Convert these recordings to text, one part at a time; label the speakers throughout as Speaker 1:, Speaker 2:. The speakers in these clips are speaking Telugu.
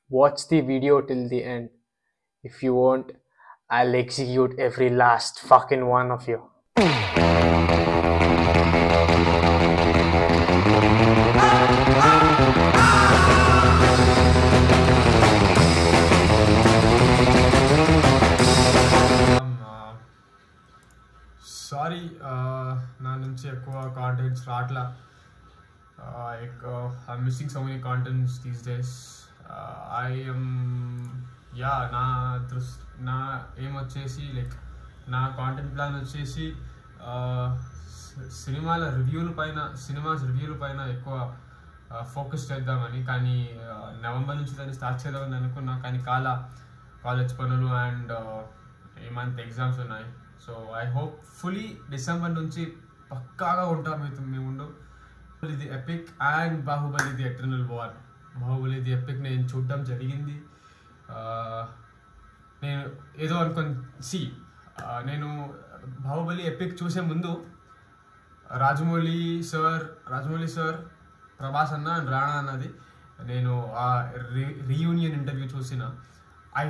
Speaker 1: Watch the video till the end. If you won't, I'll execute every last fucking one of you.
Speaker 2: Sorry నా నుంచి ఎక్కువ contents రాట్లా. I'm missing so many contents these days. I am నా ఏం వచ్చేసి లైక్ నా కాంటెంట్ ప్లాన్ వచ్చేసి సినిమాస్ రివ్యూల పైన ఎక్కువ ఫోకస్ చేద్దామని. కానీ నవంబర్ నుంచి దాన్ని స్టార్ట్ చేద్దామని అనుకున్నా, కానీ కాలేజ్ పనులు అండ్ ఈ మంత్ ఎగ్జామ్స్ ఉన్నాయి. So I hope fully December నుంచి పక్కాగా ఉంటాం మీ ముందు. ఇది epic and Baahubali the eternal war. Baahubali the epic నేను చూడడం జరిగింది. నేను ఏదో నేను బాహుబలి ఎపిక్ చూసే ముందు రాజమౌళి సార్, ప్రభాస్ అన్న అండ్ రాణా అన్నది నేను ఆ రీయూనియన్ ఇంటర్వ్యూ చూసిన. I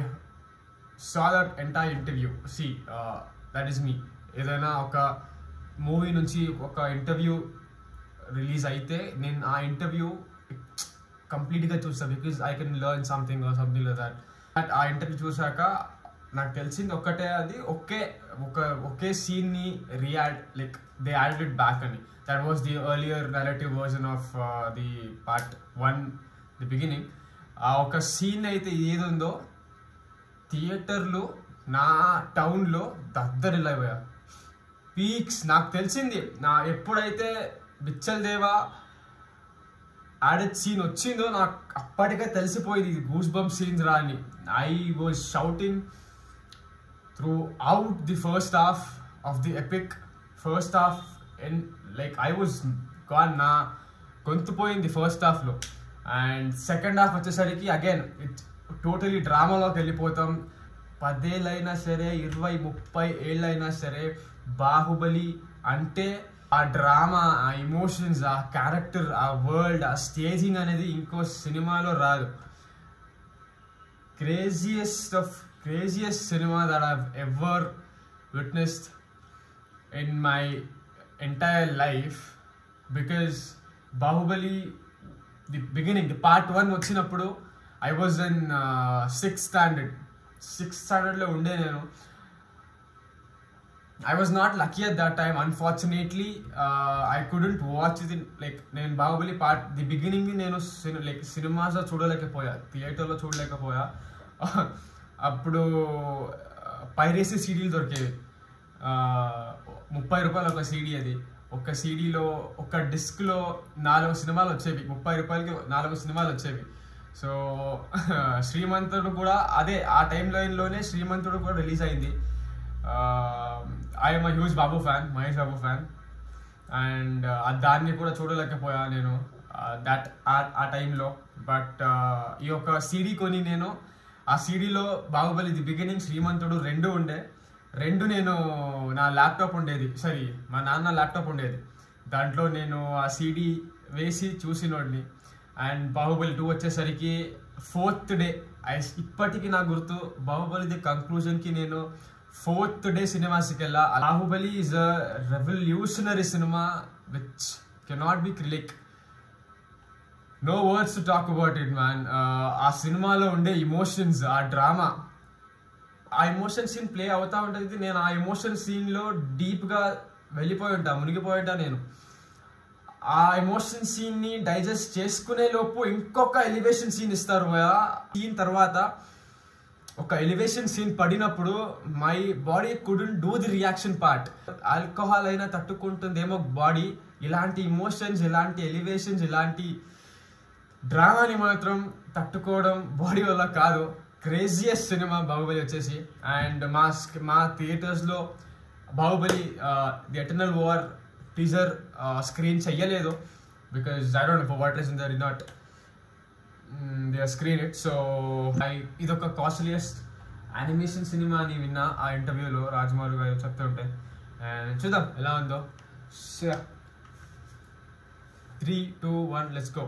Speaker 2: saw that entire interview. That is me. ఏదైనా ఒక మూవీ నుంచి ఒక ఇంటర్వ్యూ రిలీజ్ అయితే నేను ఆ ఇంటర్వ్యూ కంప్లీట్గా చూస్తాను, because I can learn something or something like that. ఆ ఇంటర్వ్యూ చూసాక నాకు తెలిసింది ఒక్కటే, అది ఒకే సీన్ని దే యాడెడ్ ఇట్ బ్యాక్ అని. That was the earlier narrative version of the part 1, the beginning. ఆ ఒక సీన్ అయితే ఏదుందో థియేటర్లో నా టౌన్లో దద్దరిల్లిపోయా. పీక్స్ నాకు తెలిసింది. ఎప్పుడైతే బిచ్చల్ దేవా యాడెడ్ సీన్ వచ్చిందో నాకు అప్పటికే తెలిసిపోయింది ఇది గూస్ బంప్ సీన్స్ రా అని. I was shouting through out the first half of the epic. First half I was gone. నా గొంతు పోయింది ఫస్ట్ హాఫ్లో. అండ్ సెకండ్ హాఫ్ వచ్చేసరికి అగైన్ ఇట్ టోటలీ డ్రామాలోకి వెళ్ళిపోతాం. 10 ఏళ్ళైనా సరే, 20-30 ఏళ్ళైనా సరే, బాహుబలి అంటే ఆ డ్రామా, ఆ ఎమోషన్స్, ఆ క్యారెక్టర్, ఆ వరల్డ్, ఆ స్టేజింగ్ అనేది ఇంకో సినిమాలో రాదు. Craziest cinema that I've ever witnessed in my entire life. Because Baahubali the beginning, the part 1 వచ్చినప్పుడు ఐ వాజ్ ఇన్ 6th స్టాండర్డ్లో ఉండే నేను. I was not lucky at that time, unfortunately. I couldn't watch it in నేను బాహుబలి పార్ట్ ది బిగినింగ్ నేను సినిమాస్లో చూడలేకపోయా, థియేటర్లో చూడలేకపోయా. అప్పుడు పైరేసీ సీడీలు దొరికేవి. 30 రూపాయలు ఒక సీడీ. అది ఒక సీడీలో ఒక డిస్క్లో 4 సినిమాలు వచ్చేవి. 30 రూపాయలకి 4 సినిమాలు వచ్చేవి. సో శ్రీమంతుడు కూడా అదే ఆ టైం లైన్లోనే శ్రీమంతుడు కూడా రిలీజ్ అయింది. I'm huge Mahesh Babu fan. And దాన్ని కూడా చూడలేకపోయా నేను ఆ టైంలో. బట్ ఈ యొక్క సీడీ కొని నేను ఆ సీడీలో బాహుబలి ది బిగినింగ్, శ్రీమంతుడు 2 ఉండే. 2 నేను నా ల్యాప్టాప్ ఉండేది, మా నాన్న ల్యాప్టాప్ ఉండేది. దాంట్లో నేను ఆ సీడీ వేసి చూసినోడిని. అండ్ బాహుబలి 2 వచ్చేసరికి 4th డే. ఇప్పటికీ నాకు గుర్తు, బాహుబలి ది కంక్లూజన్కి నేను 4th డే సినిమాస్కి వెళ్ళా. Baahubali is a revolutionary cinema which cannot be no words to talk about it man. ఆ సినిమాలో ఉండే ఇమోషన్స్, ఆ డ్రామా, ఆ ఎమోషన్ సీన్ ప్లే అవుతా ఉంటుంది. నేను ఆ ఎమోషన్ సీన్లో డీప్గా మునిగిపోయి ఉంటా నేను. ఆ ఎమోషన్ సీన్ని డైజెస్ట్ చేసుకునే లోపు ఇంకొక ఎలివేషన్ సీన్ ఇస్తారు. సీన్ తర్వాత ఒక ఎలివేషన్ సీన్ పడినప్పుడు my body couldn't do the reaction part. Alcohol అయినా తట్టుకుంటుందేమో బాడీ, ఇలాంటి ఇమోషన్స్, ఇలాంటి ఎలివేషన్స్, ఇలాంటి డ్రామాని మాత్రం తట్టుకోవడం బాడీ వల్ల కాదు. క్రేజియస్ట్ సినిమా బాహుబలి వచ్చేసి. అండ్ మా థియేటర్స్లో Baahubali the eternal war teaser screen చెయ్యలేదు, because I don't know for what reason they did not screen it. So ఇదొక కాస్ట్లీయెస్ట్ యానిమేషన్ సినిమా అని విన్నా ఆ ఇంటర్వ్యూలో రాజమౌళి గారు చెప్తుంటే. అండ్ చూద్దాం ఎలా ఉందో. 3, 2, 1 let's go.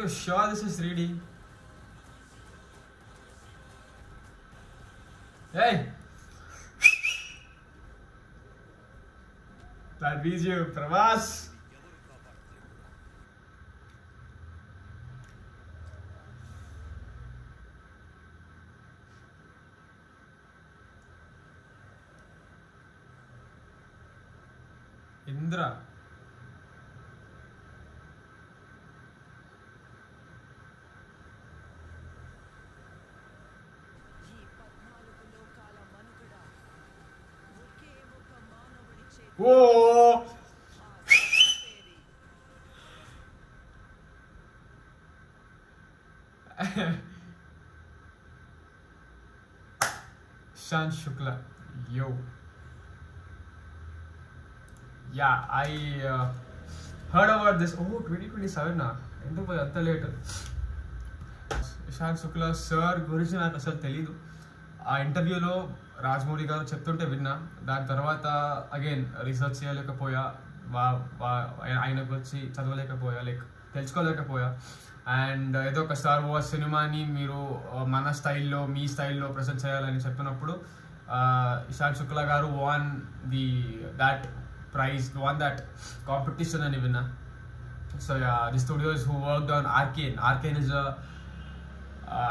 Speaker 2: you sure this is 3D? Hey! That beats you, Prabhas! Indra. Whoa! Ishan Shukla, yo. Yeah, I heard about this. Oh, 2027 na. ఎందుకు పోయి అంత లేట్? ఇషాన్ శుక్లా సార్ గురించి నాకు అసలు తెలీదు. ఆ ఇంటర్వ్యూలో రాజమౌళి గారు చెప్తుంటే విన్నా. దాని తర్వాత అగైన్ రీసెర్చ్ చేయలేకపోయా, ఆయన గురించి చదవలేకపోయా, లైక్ తెలుసుకోలేకపోయా. అండ్ ఏదో ఒక స్టార్ వార్స్ సినిమాని మీరు మన స్టైల్లో మీ స్టైల్లో ప్రజెంట్ చేయాలని చెప్పినప్పుడు ఇషాన్ శుక్లా గారు van that prize, won that competition and even. So yeah, the studios who worked on Arcane. Arcane is a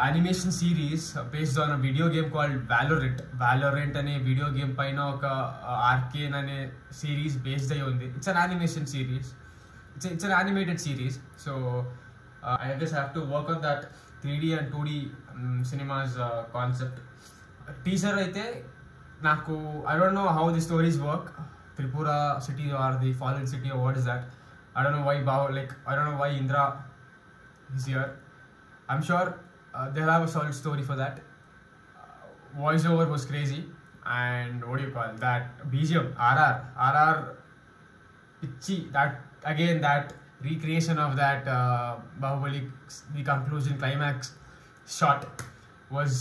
Speaker 2: animation series based on a video game called Valorant. Valorant ane video game paina oka Arcane ane series based ayi undi. It's an animation series. It's an animated series. So I just have to work on that 3D and 2D cinemas concept. Teaser aithe naku, I don't know how the stories work. Tripura city or the fallen city or what is that? I don't know why I don't know why Indra is here. I'm sure they'll have a solid story for that. Voiceover was crazy, and what do you call that? BGM, RR, itchy. That again, that recreation of that Bahubali, the conclusion climax shot was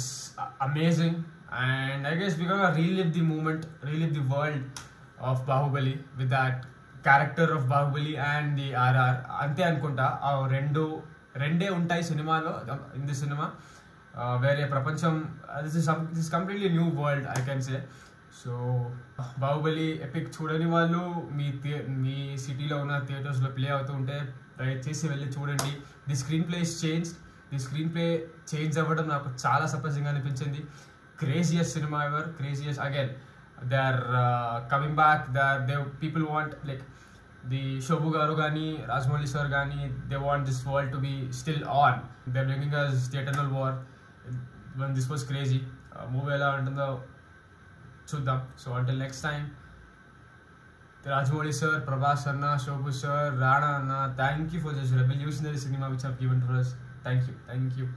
Speaker 2: amazing, and I guess we're gonna relive the moment, relive the world of Bahubali with that character of Bahubali and the RR. Ante anukunta aa రెండే ఉంటాయి సినిమాలో, ఇన్ ది సినిమా. వేరే ప్రపంచం, this is completely new world I can say. So Baahubali epic చూడని వాళ్ళు మీ సిటీలో ఉన్న థియేటర్స్లో ప్లే అవుతూ ఉంటే దయచేసి వెళ్ళి చూడండి. ది స్క్రీన్ ప్లే చేంజ్ అవ్వడం నాకు చాలా సర్ప్రైజింగ్ అనిపించింది. Craziest cinema ever, craziest. Again they are coming back, people want, like the Shobu garu gani, Rajmouli sir gani, they want this world to be still on. They're bringing us the eternal war when this was crazy. Movie ela untundo chuddam. So until next time, Rajmouli sir, Prabhas anna, Shobu sir, Rana anna, thank you for this revolutionary cinema which have given to us. Thank you.